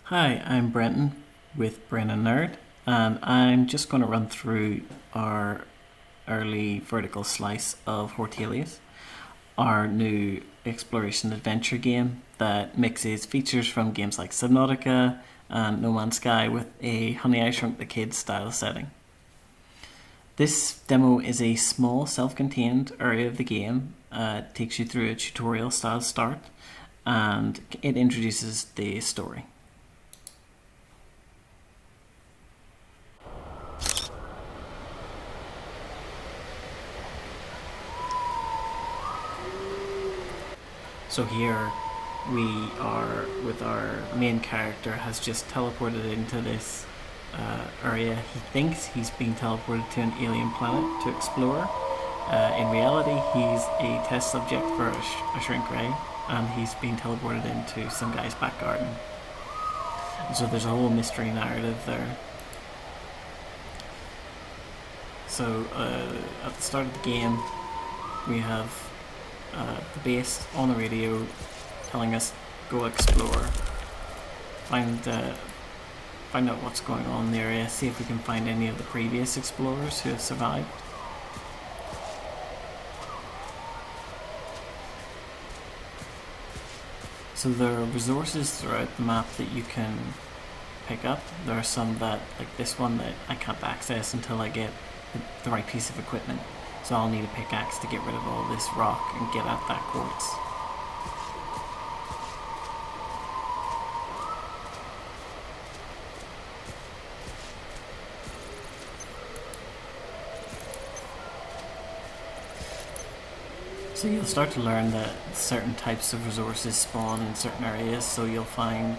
Hi, I'm Brenton with Brain and Nerd, and I'm just going to run through our early vertical slice of Hortalius, our new exploration adventure game that mixes features from games like Subnautica and No Man's Sky with a Honey I Shrunk the Kids style setting. This demo is a small self-contained area of the game. It takes you through a tutorial style start, and it introduces the story. So here we are with our main character has just teleported into this area. He thinks he's being teleported to an alien planet to explore. In reality, he's a test subject for a shrink ray, and he's being teleported into some guy's back garden. So there's a whole mystery narrative there. So at the start of the game, we have the base on the radio telling us go explore, find out what's going on in the area, see if we can find any of the previous explorers who have survived. So there are resources throughout the map that you can pick up. There are some that, like this one, that I can't access until I get the right piece of equipment. So I'll need a pickaxe to get rid of all this rock and get at that quartz. So you'll start to learn that certain types of resources spawn in certain areas, so you'll find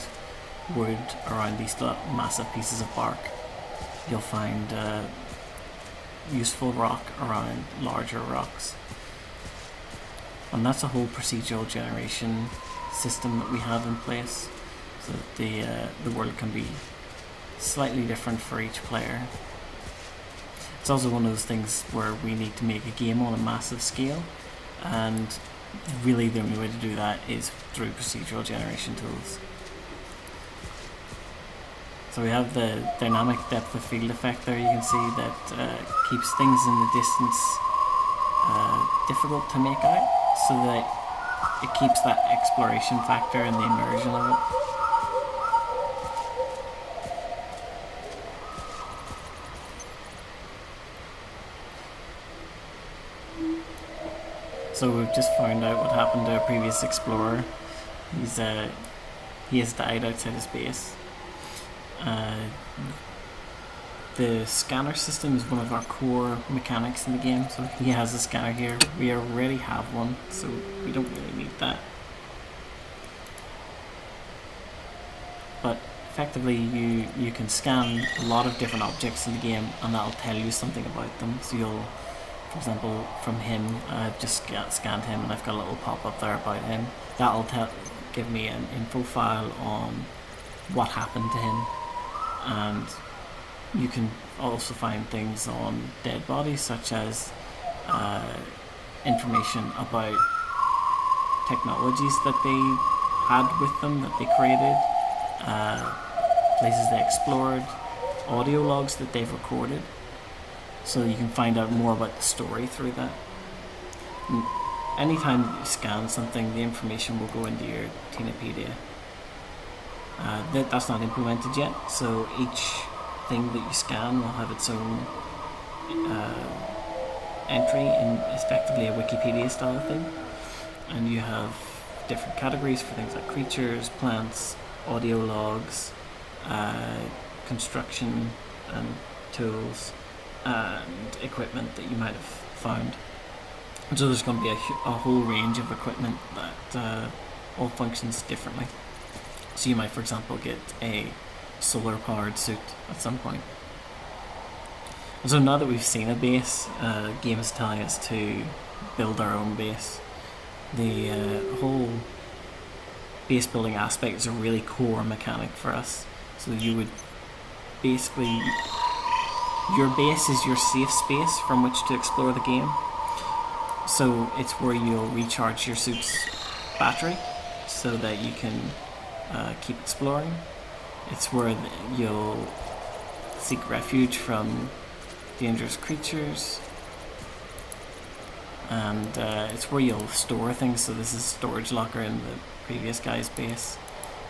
wood around these massive pieces of bark. You'll find useful rock around larger rocks. And that's a whole procedural generation system that we have in place, so that the world can be slightly different for each player. It's also one of those things where we need to make a game on a massive scale, and really the only way to do that is through procedural generation tools. So we have the dynamic depth of field effect there. You can see that keeps things in the distance difficult to make out, so that it keeps that exploration factor and the immersion of it. So we've just found out what happened to a previous explorer. He has died outside his base. The scanner system is one of our core mechanics in the game, so he has a scanner here. We already have one, so we don't really need that. But effectively you can scan a lot of different objects in the game, and that'll tell you something about them. So you'll, for example, from him, I've just scanned him and I've got a little pop-up there about him. That'll give me an info file on what happened to him. And you can also find things on dead bodies, such as information about technologies that they had with them, that they created, places they explored, audio logs that they've recorded, so you can find out more about the story through that. And anytime you scan something, the information will go into your Tinapedia. That's not implemented yet, so each thing that you scan will have its own entry in effectively a Wikipedia style thing, and you have different categories for things like creatures, plants, audio logs, construction and tools, and equipment that you might have found. And so there's going to be a whole range of equipment that all functions differently. So you might, for example, get a solar-powered suit at some point. And so now that we've seen a base, the game is telling us to build our own base. The whole base building aspect is a really core mechanic for us. So you would basically, your base is your safe space from which to explore the game. So it's where you'll recharge your suit's battery so that you can keep exploring. It's where you'll seek refuge from dangerous creatures, and it's where you'll store things. So this is a storage locker in the previous guy's base,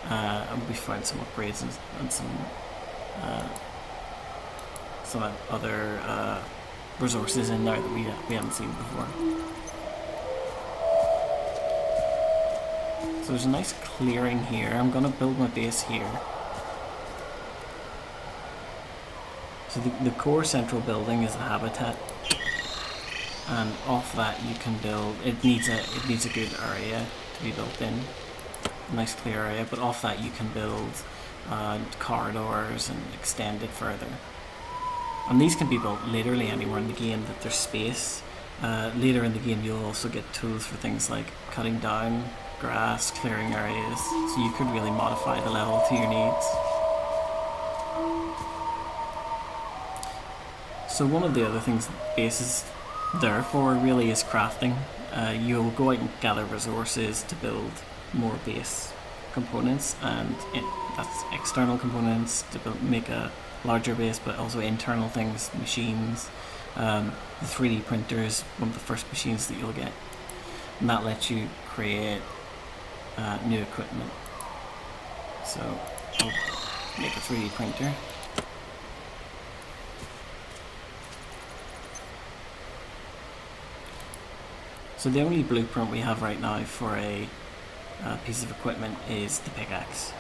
and we found some upgrades and some other resources in there that we haven't seen before. So there's a nice clearing here. I'm going to build my base here. So the core central building is a habitat, and off that you can build. It needs a good area to be built in, a nice clear area. But off that you can build corridors and extend it further. And these can be built literally anywhere in the game that there's space. Later in the game you'll also get tools for things like cutting down grass, clearing areas, so you could really modify the level to your needs. So one of the other things that base is there for really is crafting. You'll go out and gather resources to build more base components, and that's external components to make a larger base, but also internal things, machines. The 3D printer is one of the first machines that you'll get, and that lets you create new equipment. So I'll make a 3D printer. So the only blueprint we have right now for a piece of equipment is the pickaxe.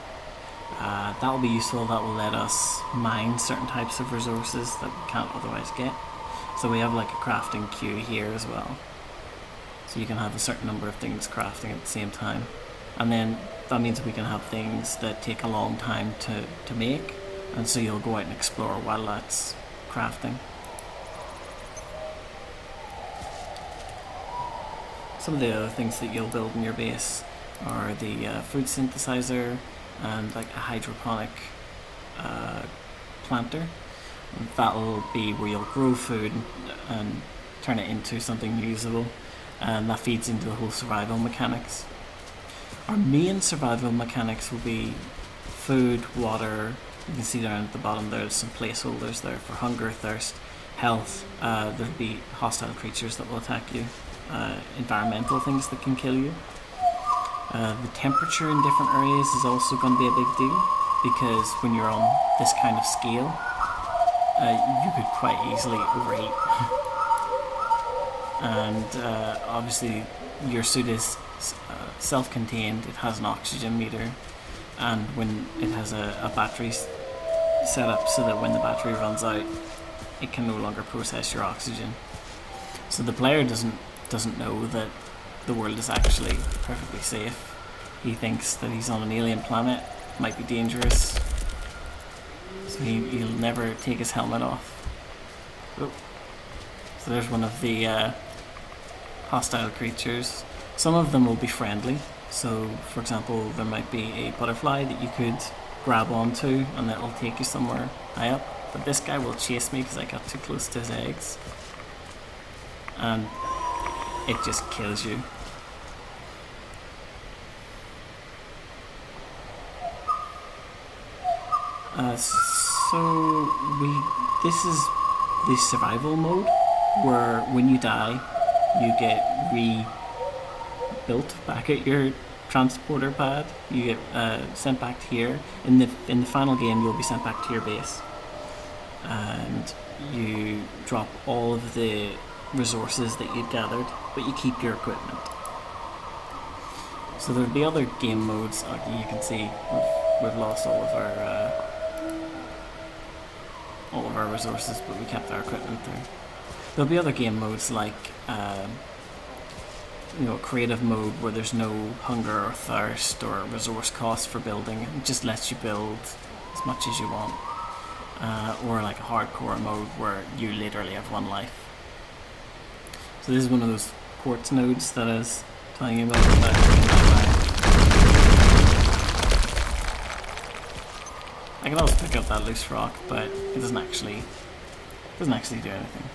That will be useful. That will let us mine certain types of resources that we can't otherwise get. So we have like a crafting queue here as well. So you can have a certain number of things crafting at the same time. And then that means we can have things that take a long time to make. And so you'll go out and explore while that's crafting. Some of the other things that you'll build in your base are the food synthesizer and like a hydroponic planter. And that'll be where you'll grow food and turn it into something usable, and that feeds into the whole survival mechanics. Our main survival mechanics will be food, water. You can see down at the bottom there's some placeholders there for hunger, thirst, health. There'll be hostile creatures that will attack you. Environmental things that can kill you. The temperature in different areas is also going to be a big deal, because when you're on this kind of scale, you could quite easily overheat. And obviously your suit is self-contained. It has an oxygen meter, and when it has a battery set up so that when the battery runs out, it can no longer process your oxygen. So the player doesn't know that the world is actually perfectly safe. He thinks that he's on an alien planet, might be dangerous, so he'll never take his helmet off. Oh. So there's one of the hostile creatures. Some of them will be friendly. So for example, there might be a butterfly that you could grab onto and that'll take you somewhere high up. But this guy will chase me because I got too close to his eggs. And it just kills you. This is the survival mode, where when you die, you get rebuilt back at your transporter pad. You get sent back to here. In the final game, you'll be sent back to your base, and you drop all of the resources that you've gathered, but you keep your equipment. So there'll be other game modes. You can see we've lost all of our resources, but we kept our equipment there. There'll be other game modes like creative mode, where there's no hunger or thirst or resource cost for building. It just lets you build as much as you want. Or like a hardcore mode where you literally have one life. So this is one of those quartz nodes that I was telling you about. I can always pick up that loose rock, but it doesn't actually do anything.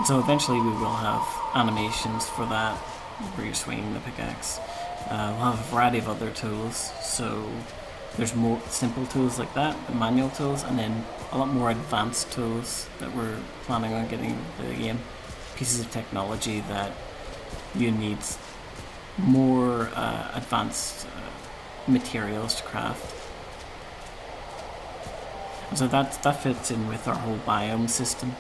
So eventually we will have animations for that, where you're swinging the pickaxe. We'll have a variety of other tools, so there's more simple tools like that, the manual tools, and then a lot more advanced tools that we're planning on getting the game. Pieces of technology that you need more advanced materials to craft. So that fits in with our whole biome system.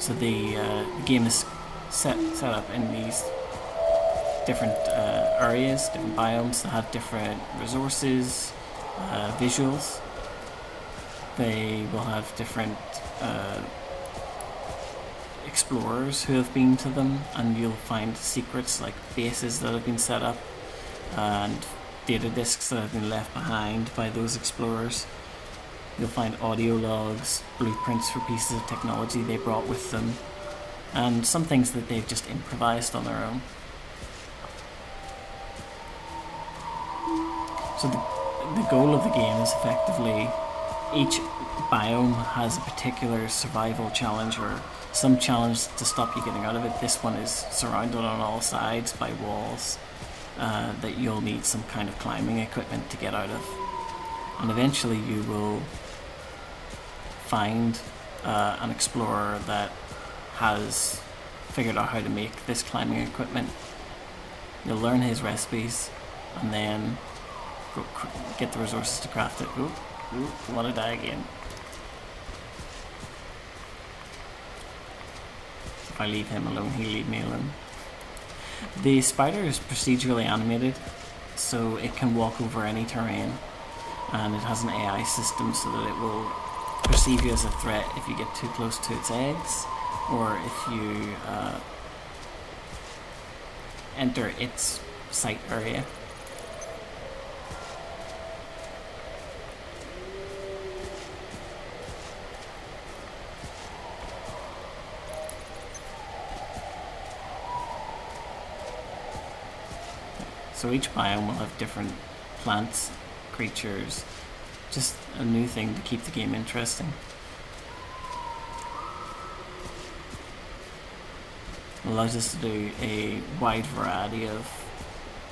So the game is set up in these different areas, different biomes that have different resources, visuals. They will have different explorers who have been to them, and you'll find secrets like bases that have been set up and data disks that have been left behind by those explorers. You'll find audio logs, blueprints for pieces of technology they brought with them, and some things that they've just improvised on their own. So the goal of the game is effectively each biome has a particular survival challenge or some challenge to stop you getting out of it. This one is surrounded on all sides by walls that you'll need some kind of climbing equipment to get out of. And eventually you will find an explorer that has figured out how to make this climbing equipment. You'll learn his recipes and then go get the resources to craft it. Ooh, I want to die again. If I leave him alone, he'll leave me alone. The spider is procedurally animated, so it can walk over any terrain, and it has an AI system so that it will perceive you as a threat if you get too close to its eggs, or if you enter its sight area. So each biome will have different plants, creatures, just a new thing to keep the game interesting. It allows us to do a wide variety of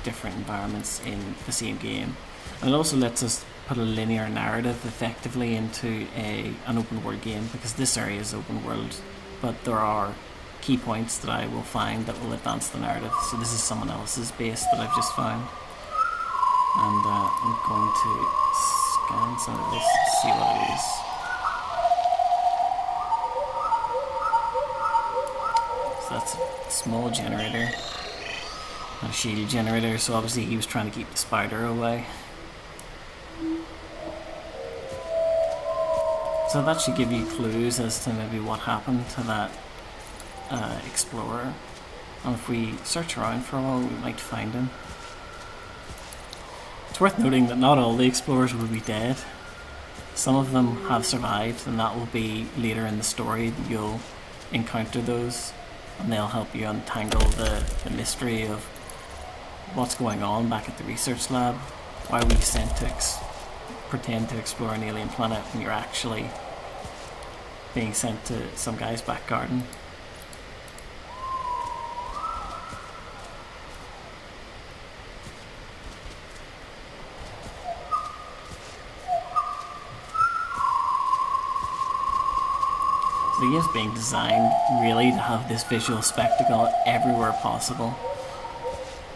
different environments in the same game. And it also lets us put a linear narrative effectively into an open world game, because this area is open world, but there are key points that I will find that will advance the narrative. So this is someone else's base that I've just found, and I'm going to scan some of this to see what it is. So that's a small generator, a shield generator, so obviously he was trying to keep the spider away. So that should give you clues as to maybe what happened to that explorer, and if we search around for a while we might find him. It's worth noting that not all the explorers will be dead. Some of them have survived, and that will be later in the story that you'll encounter those, and they'll help you untangle the mystery of what's going on back at the research lab. Why were you sent to pretend to explore an alien planet when you're actually being sent to some guy's back garden? The game's being designed really to have this visual spectacle everywhere possible.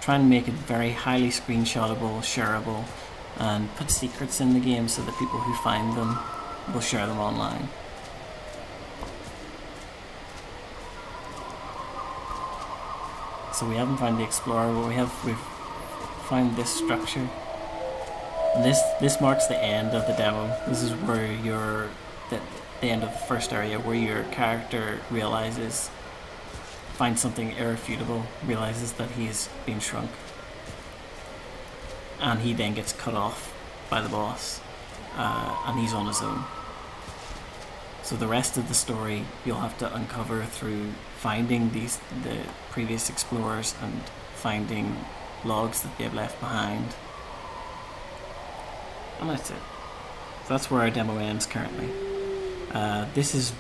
Try and make it very highly screenshotable, shareable, and put secrets in the game so that people who find them will share them online. So we haven't found the explorer, but we've found this structure. And this marks the end of the demo. This is where the end of the first area, where your character finds something irrefutable, realizes that he's been shrunk, and he then gets cut off by the boss, and he's on his own. So the rest of the story you'll have to uncover through finding the previous explorers and finding logs that they've left behind. And that's it. So that's where our demo ends currently. This is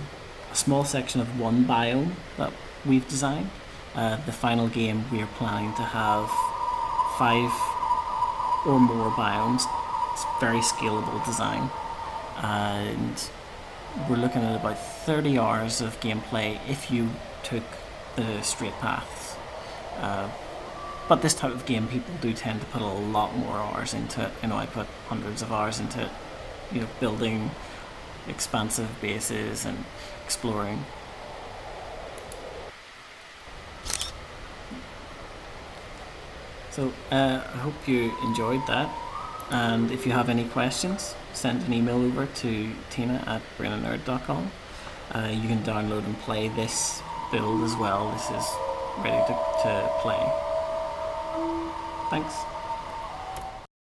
a small section of one biome that we've designed. The final game, we are planning to have 5 or more biomes. It's very scalable design, and we're looking at about 30 hours of gameplay if you took the straight paths. But this type of game, people do tend to put a lot more hours into it. I put hundreds of hours into it, building expansive bases and exploring. So I hope you enjoyed that, and if you have any questions, send an email over to tina@brainandnerd.com. You can download and play this build as well. This is ready to play. Thanks.